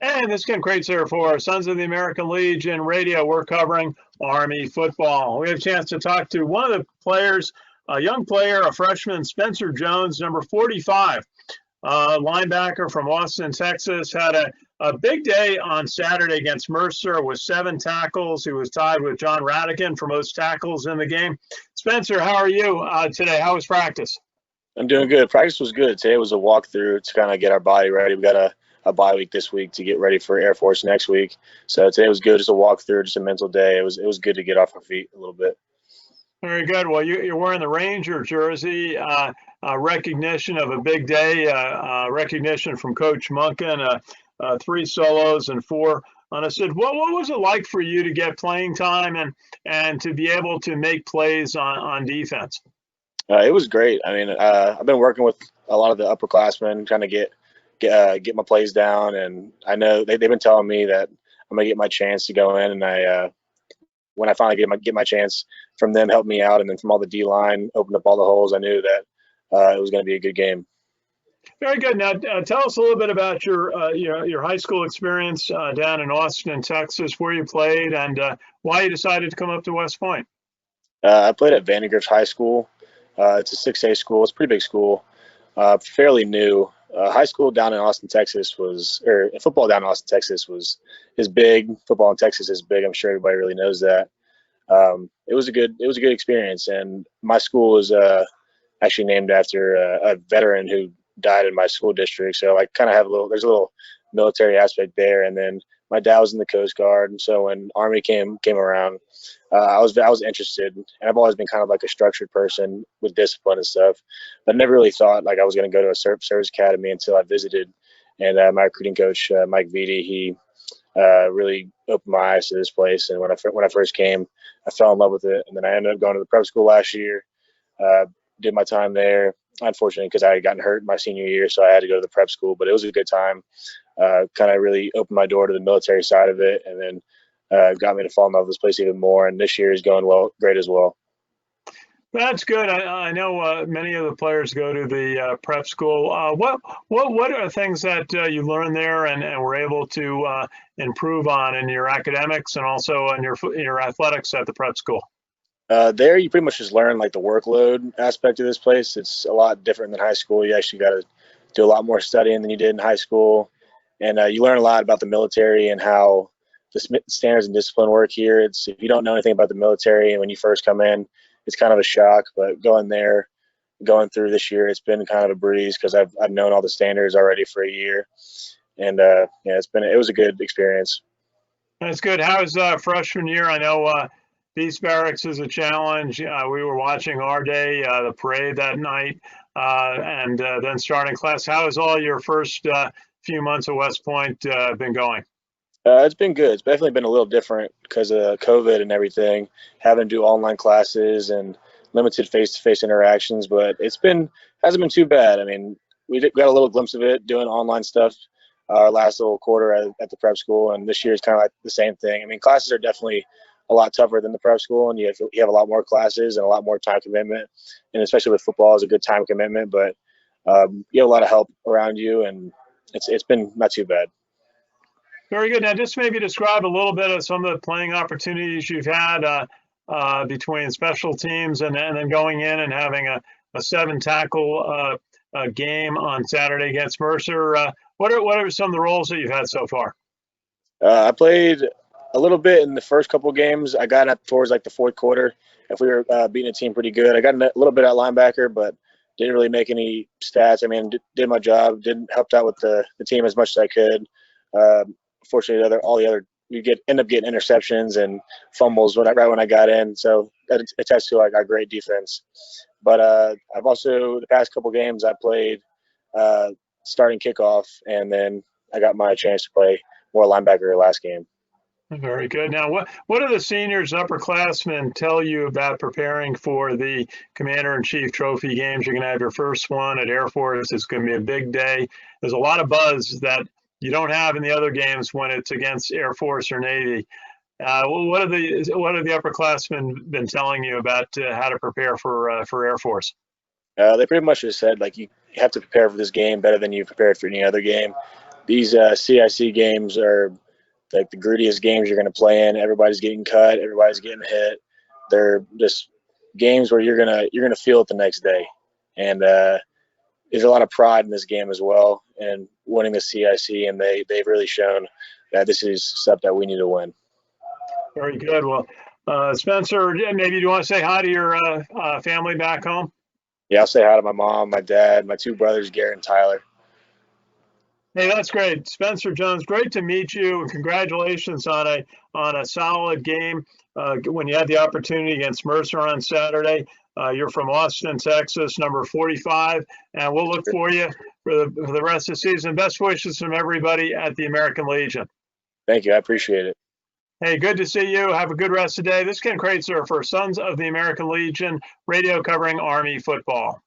And this is Ken Kraetzer for Sons of the American Legion Radio. We're covering Army football. We have a chance to talk to one of the players, a young player, a freshman, Spencer Jones, number 45, linebacker from Austin, Texas. Had a big day on Saturday against Mercer with 7 tackles. He was tied with John Radican for most tackles in the game. Spencer, how are you today? How was practice? I'm doing good. Practice was good. Today was a walkthrough to kind of get our body ready. We got a bye week this week to get ready for Air Force next week. So today was good, just a walkthrough, just a mental day. It was good to get off our feet a little bit. Very good. Well, you're wearing the Ranger jersey, recognition of a big day, recognition from Coach Munkin, 3 solos and 4 unassisted. What was it like for you to get playing time and to be able to make plays on defense? It was great. I mean, I've been working with a lot of the upperclassmen, trying to get my plays down, and I know they've been telling me that I'm gonna get my chance to go in, and when I finally get my chance from them, help me out, and then from all the D line, opened up all the holes. I knew that it was going to be a good game. Very good. Now, tell us a little bit about your high school experience down in Austin, Texas, where you played, and why you decided to come up to West Point. I played at Vandegrift High School. It's a 6A school. It's a pretty big school. Fairly new. High school down in Austin, Texas football down in Austin, Texas is big. Football in Texas is big. I'm sure everybody really knows that. It was a good experience, and my school was actually named after a veteran who died in my school district. So I kind of have there's a little military aspect there, and then my dad was in the Coast Guard, and so when Army came around, I was interested, and I've always been kind of like a structured person with discipline and stuff, but never really thought like I was going to go to a service academy until I visited, and my recruiting coach Mike Vitti, he really opened my eyes to this place, and when I first came, I fell in love with it, and then I ended up going to the prep school last year, did my time there. Unfortunately, because I had gotten hurt my senior year, so I had to go to the prep school, but it was a good time. Kind of really opened my door to the military side of it, and then got me to fall in love with this place even more. And this year is going great as well. That's good. I know many of the players go to the prep school. What are things that you learned there and were able to improve on in your academics and also in your athletics at the prep school? There, you pretty much just learn like the workload aspect of this place. It's a lot different than high school. You actually got to do a lot more studying than you did in high school, and you learn a lot about the military and how the standards and discipline work here. If you don't know anything about the military and when you first come in, it's kind of a shock. But going through this year, it's been kind of a breeze because I've known all the standards already for a year, and yeah, it was a good experience. That's good. How was freshman year? I know. Beast Barracks is a challenge. We were watching our day, the parade that night, and then starting class. How has all your first few months at West Point been going? It's been good. It's definitely been a little different because of COVID and everything, having to do online classes and limited face-to-face interactions, but hasn't been too bad. I mean, we got a little glimpse of it doing online stuff our last little quarter at the prep school, and this year is kind of like the same thing. I mean, classes are definitely a lot tougher than the prep school, and you have a lot more classes and a lot more time commitment, and especially with football, it's a good time commitment, but you have a lot of help around you, and it's been not too bad. Very good. Now, just maybe describe a little bit of some of the playing opportunities you've had between special teams and then going in and having a 7-tackle game on Saturday against Mercer. What are some of the roles that you've had so far? I played a little bit in the first couple of games. I got up towards like the fourth quarter. If we were beating a team pretty good, I got a little bit at linebacker, but didn't really make any stats. I mean, did my job, helped out with the team as much as I could. Fortunately, you end up getting interceptions and fumbles right when I got in, so that attests to like our great defense. But I've also the past couple games I played starting kickoff, and then I got my chance to play more linebacker last game. Very good. Now, what do the seniors, upperclassmen, tell you about preparing for the Commander-in-Chief Trophy games? You're going to have your first one at Air Force. It's going to be a big day. There's a lot of buzz that you don't have in the other games when it's against Air Force or Navy. What have the upperclassmen been telling you about how to prepare for Air Force? They pretty much just said like you have to prepare for this game better than you prepared for any other game. these CIC games are like the grittiest games you're going to play in. Everybody's getting cut. Everybody's getting hit. They're just games where you're gonna feel it the next day. And there's a lot of pride in this game as well, and winning the CIC. And they've really shown that this is stuff that we need to win. Very good. Well, Spencer, maybe you want to say hi to your family back home? Yeah, I'll say hi to my mom, my dad, my two brothers, Garrett and Tyler. Hey, that's great. Spencer Jones, great to meet you, and congratulations on a solid game when you had the opportunity against Mercer on Saturday. You're from Austin, Texas, number 45, and we'll look for you for the rest of the season. Best wishes from everybody at the American Legion. Thank you. I appreciate it. Hey, good to see you. Have a good rest of the day. This is Ken Kraetzer for Sons of the American Legion, radio covering Army football.